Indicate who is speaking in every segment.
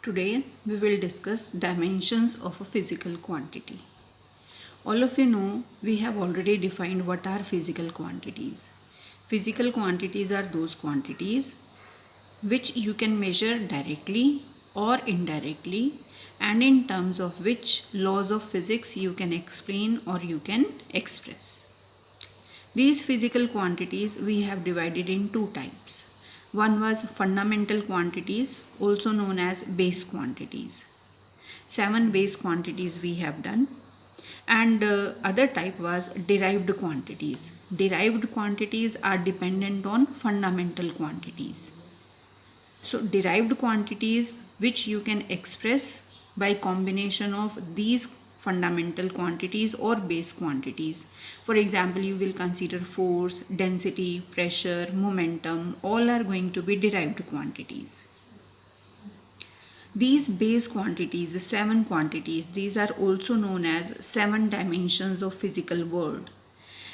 Speaker 1: Today we will discuss dimensions of a physical quantity. All of you know we have already defined what are physical quantities. Physical quantities are those quantities which you can measure directly or indirectly and in terms of which laws of physics you can explain or you can express. These physical quantities we have divided in two types. One was fundamental quantities, also known as base quantities. 7 base quantities we have done. And other type was derived quantities. Derived quantities are dependent on fundamental quantities. So derived quantities which you can express by combination of these fundamental quantities or base quantities. For example, you will consider force, density, pressure, momentum, all are going to be derived quantities. These base quantities, the 7 quantities, these are also known as 7 dimensions of physical world.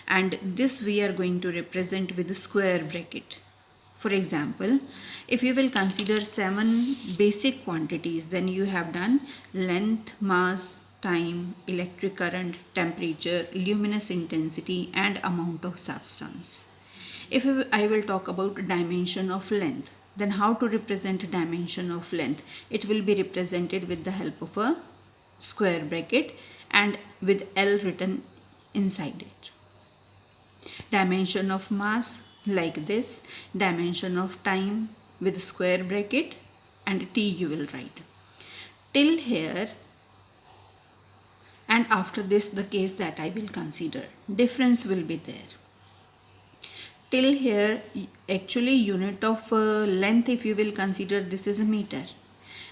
Speaker 1: And this we are going to represent with a square bracket. For example, if you will consider 7 basic quantities, then you have done length, mass, time, electric current, temperature, luminous intensity and amount of substance. If I will talk about dimension of length, then how to represent dimension of length? It will be represented with the help of a square bracket and with L written inside it. Dimension of mass like this, dimension of time with square bracket and T you will write. Till here and after this the case that I will consider, difference will be there. Till here actually unit of length, if you will consider, this is a meter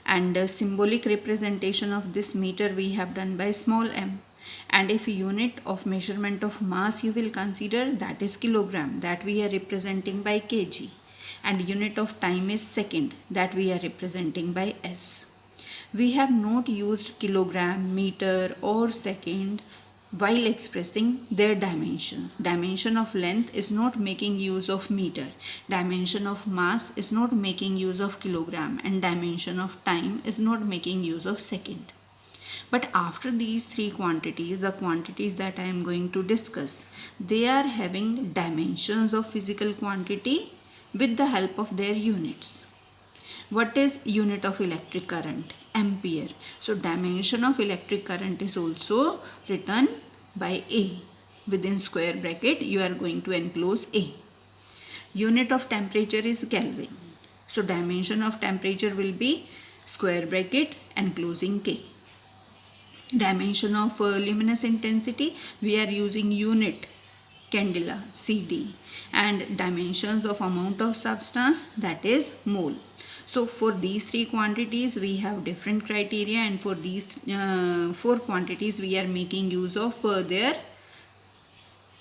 Speaker 1: and symbolic representation of this meter we have done by small m. And if unit of measurement of mass you will consider, that is kilogram, that we are representing by kg, and unit of time is second, that we are representing by s. We have not used kilogram, meter or second while expressing their dimensions. Dimension of length is not making use of meter, dimension of mass is not making use of kilogram, and dimension of time is not making use of second. But after these 3 quantities, the quantities that I am going to discuss, they are having dimensions of physical quantity with the help of their units. What is unit of electric current? Ampere. So dimension of electric current is also written by A. Within square bracket you are going to enclose A. Unit of temperature is Kelvin. So dimension of temperature will be square bracket enclosing K. Dimension of luminous intensity, we are using unit candela CD, and dimensions of amount of substance, that is mole. So for these 3 quantities we have different criteria, and for these 4 quantities we are making use of their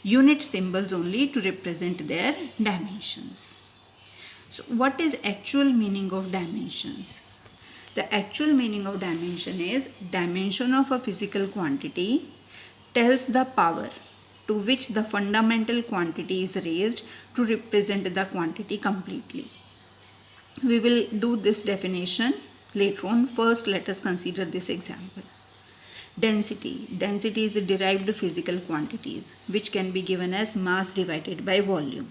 Speaker 1: unit symbols only to represent their dimensions. So what is actual meaning of dimensions? The actual meaning of dimension is dimension of a physical quantity tells the power to which the fundamental quantity is raised to represent the quantity completely. We will do this definition later on. First, let us consider this example. Density. Density is a derived physical quantities which can be given as mass divided by volume.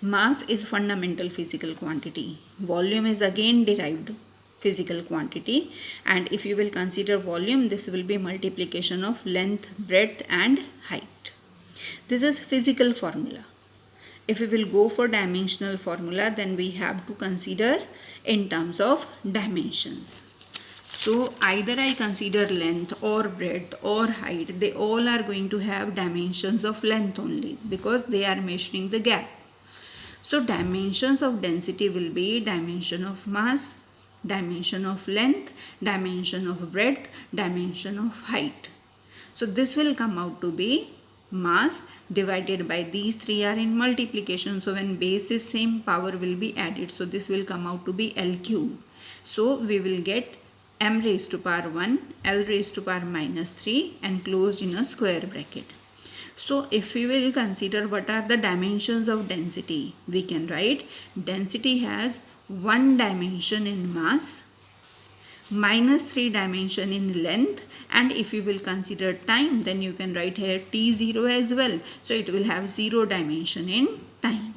Speaker 1: Mass is fundamental physical quantity. Volume is again derived physical quantity, and if you will consider volume, this will be multiplication of length, breadth and height. This is physical formula. If we will go for dimensional formula, then we have to consider in terms of dimensions. So either I consider length or breadth or height, they all are going to have dimensions of length only because they are measuring the gap. So dimensions of density will be dimension of mass, dimension of length, dimension of breadth, dimension of height. So this will come out to be mass divided by these 3 are in multiplication. So when base is same, power will be added. So this will come out to be L cube. So we will get m raised to power 1, L raised to power minus 3 enclosed in a square bracket. So if we will consider what are the dimensions of density, we can write density has one dimension in mass, minus 3 dimension in length, and if you will consider time, then you can write here t0 as well. So it will have 0 dimension in time.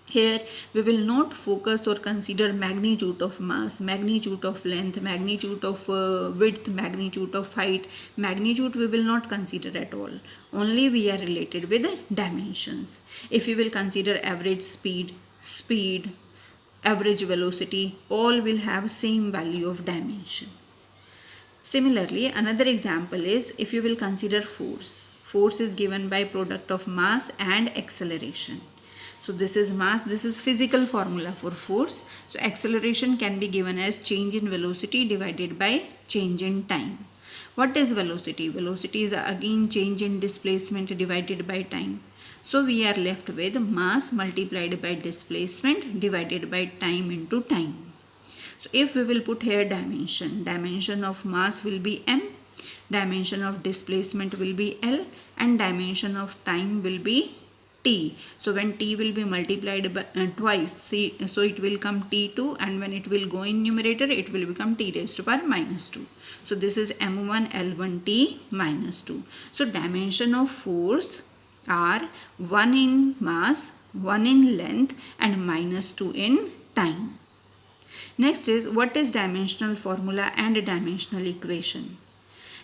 Speaker 1: Here we will not focus or consider magnitude of mass, magnitude of length, magnitude of width, magnitude of height. Magnitude we will not consider at all. Only we are related with dimensions. If we will consider average speed, average velocity, all will have same value of dimension. Similarly, another example is if you will consider force. Force is given by product of mass and acceleration. So this is mass, this is physical formula for force. So acceleration can be given as change in velocity divided by change in time. What is velocity? Velocity is again change in displacement divided by time. So we are left with mass multiplied by displacement divided by time into time. So if we will put here dimension of mass will be m, dimension of displacement will be L, and dimension of time will be t. So when t will be multiplied by twice, so it will come t2, and when it will go in numerator, it will become t raised to power minus 2. So this is m1 L1 t minus 2. So dimension of force are 1 in mass, 1 in length, and minus 2 in time. Next is what is dimensional formula and dimensional equation.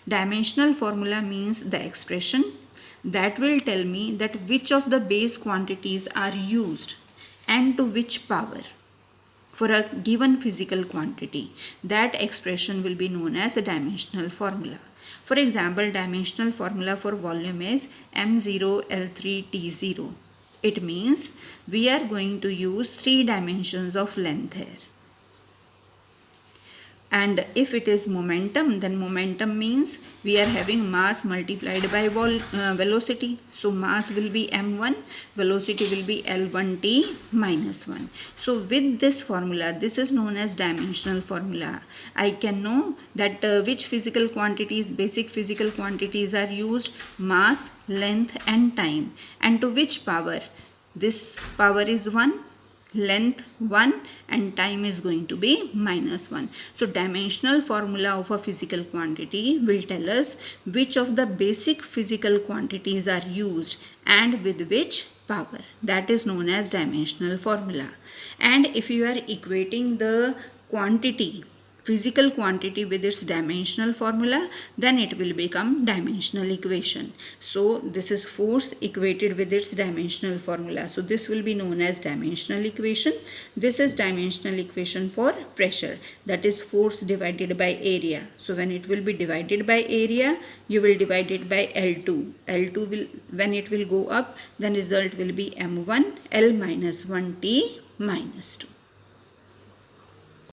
Speaker 1: Dimensional formula means the expression that will tell me that which of the base quantities are used and to which power for a given physical quantity. That expression will be known as a dimensional formula. For example, dimensional formula for volume is m0 L3 T0. It means we are going to use 3 dimensions of length here. And if it is momentum, then momentum means we are having mass multiplied by velocity. So mass will be m1, velocity will be L1t minus 1. So with this formula, this is known as dimensional formula. I can know that which physical quantities, basic physical quantities are used, mass, length and time, and to which power. This power is 1, length 1, and time is going to be minus 1. So dimensional formula of a physical quantity will tell us which of the basic physical quantities are used and with which power. That is known as dimensional formula. And if you are equating the quantity, physical quantity, with its dimensional formula, then it will become dimensional equation. So this is force equated with its dimensional formula. So this will be known as dimensional equation. This is dimensional equation for pressure, that is force divided by area. So when it will be divided by area, you will divide it by L2. L2 will, when it will go up, then result will be m1 L minus 1t minus 2.